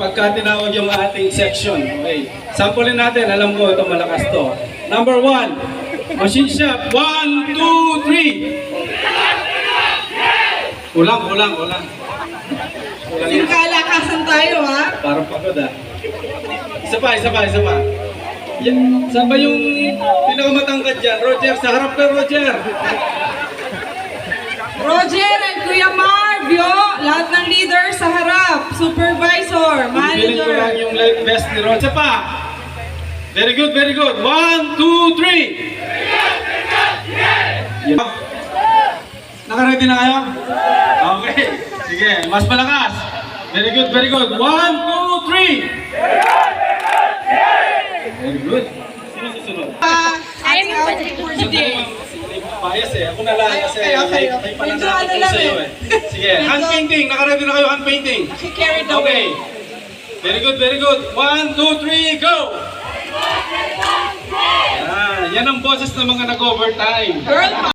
pagka tinawag yung ating section. Okay. Sampulin natin. Alam ko ito malakas to. Number 1. Machine shop. 1, 2, 3. Ulang. Yung kalakasan tayo, ha? Parang pagod ah. Isa pa. Yan. Saan ba yung pinakamatangkad dyan? Roger, sa harap ka, Roger. Roger and Kuya Marvio, lahat ng leader sa harap. Supervisor, Piling ko lang manager. yung light vest ni Roger pa. Very good. 1, 2, 3. Naka-ready na kayo? Okay. Sige, mas malakas. Very good. 1, 2, 3. Very good. Sino susunod? Ating outfit for the day. Bias eh. Ako na lang kasi Okay. may Medyo pananakot ano ko lang sa'yo eh. Sige, hand painting. Naka-ready na kayo, hand painting. Carry the Okay. way. Very good. 1, 2, 3, go! Yan ang boses ng mga nag-overtime. Girl